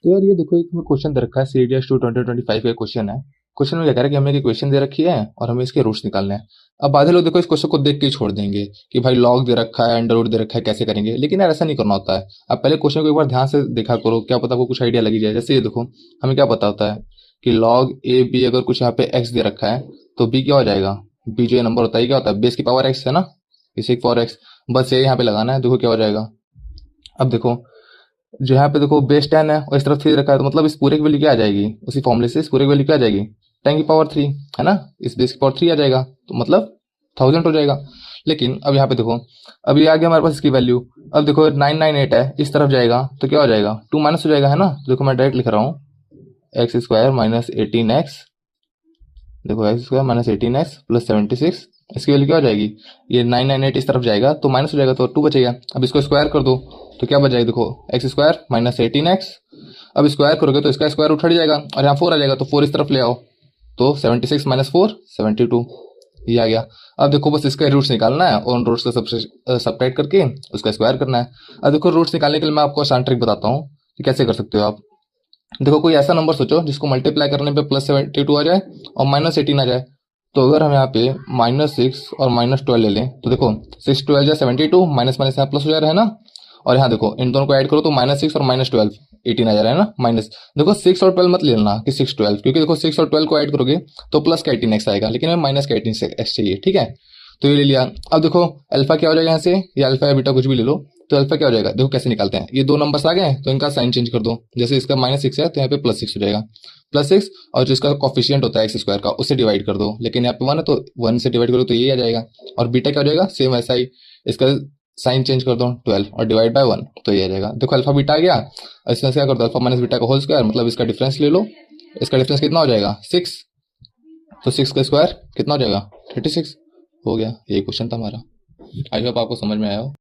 तो यार ये देखो एक हमें क्वेश्चन दे रखा है सीडीएस टू 2025 का क्वेश्चन है। क्वेश्चन में क्या कह रहा है कि हमें एक इक्वेशन दे रखी है और हमें इसके रूट्स निकालने हैं। अब आधे लोग देखो इस क्वेश्चन को देख के ही छोड़ देंगे कि भाई लॉग दे रखा है, अंडर रूट दे रखा है, कैसे करेंगे। लेकिन यार ऐसा नहीं करना होता है। आप पहले क्वेश्चन को एक बार ध्यान से देखा करो, क्या पता आपको कुछ आइडिया लगी जाए। जैसे ये देखो, हमें क्या पता होता है कि लॉग ए बी अगर कुछ यहाँ पे एक्स दे रखा है तो बी क्या हो जाएगा। बी जो ये नंबर होता है ये क्या होता है, बेस की पावर एक्स है ना, इसे पावर एक्स। बस ये यहाँ पे लगाना है, देखो क्या हो जाएगा। अब देखो जो यहाँ पे देखो बेस 10 है और इस तरफ 3 रखा है, तो मतलब इस पूरे की वैल्यू क्या आ जाएगी, उसी फॉर्मूले से इस पूरे की वैल्यू क्या आ जाएगी, 10 की पावर 3 है ना। इस बेस की पावर 3 आ जाएगा तो मतलब 1000 हो जाएगा। लेकिन अब यहाँ पे देखो, अब ये आ गया हमारे पास इसकी वैल्यू। अब देखो 998 है, इस तरफ जाएगा तो क्या हो जाएगा, 2 माइनस हो जाएगा है ना। देखो मैं डायरेक्ट लिख रहा हूँ, एक्स स्क्वायर माइनस 18x, देखो x square minus 18x plus 76, इसकी वैल्यू क्या हो जाएगी, ये 998 इस तरफ जाएगा तो माइनस हो जाएगा तो 2 बचेगा। अब इसको स्क्वायर कर दो तो क्या बच जाएगा, देखो एक्स स्क्वायर माइनस 18x। अब स्क्वायर करोगे तो इसका स्क्वायर उठ जाएगा और यहाँ 4 आ जाएगा तो 4 इस तरफ ले आओ तो 76 माइनस 4 72, ये आ गया। अब देखो बस इसका रूट्स निकालना है और उन रूट्स का सब्ट्रैक्ट करके उसका स्क्वायर करना है। अब देखो रूट्स निकालने के लिए मैं आपको आसान ट्रिक बताता हूँ कि कैसे कर सकते हो आप। देखो कोई ऐसा नंबर सोचो जिसको मल्टीप्लाई करने पे प्लस 72 आ जाए और माइनस 18 आ जाए। तो अगर हम यहाँ पे -6 और -12 ले लें तो देखो 6 12 जा 72, माइनस माइनस यहाँ प्लस हो जा रहा है ना। और यहाँ देखो इन दोनों को ऐड करो तो -6 और -12 18 आ जा रहा है ना माइनस। देखो 6 और 12 मत ले लेना कि 6 12, क्योंकि देखो 6 और 12 को ऐड करोगे तो प्लस का 18x आएगा, लेकिन हमें माइनस का 18x चाहिए, ठीक है। तो ये ले लिया। अब देखो अल्फा क्या हो जाएगा यहाँ से, या अल्फा या बीटा कुछ भी ले लो, तो अल्फा क्या हो जाएगा, देखो कैसे निकालते हैं। ये दो नंबर्स आ गए तो इनका साइन चेंज कर दो। जैसे इसका -6 है तो यहाँ पे +6 हो जाएगा, +6। और जिसका कॉफिशियंट होता है एक्स स्क्वायर का उससे डिवाइड कर दो, लेकिन यहाँ पे 1 है तो 1 से डिवाइड करो तो ये आ जाएगा। और बीटा क्या हो जाएगा, सेम ऐसा ही, इसका साइन चेंज कर दो 12 और डिवाइड बाय 1 तो ये आ जाएगा। देखो अल्फा बीटा आ गया, इसमें से क्या कर दो, अल्फा माइनस बीटा का होल स्क्वायर, मतलब इसका डिफरेंस ले लो। इसका डिफरेंस कितना हो जाएगा 6, तो 6 का स्क्वायर कितना हो जाएगा 36। हो गया, ये क्वेश्चन था हमारा। आई होप आपको समझ में आया हो।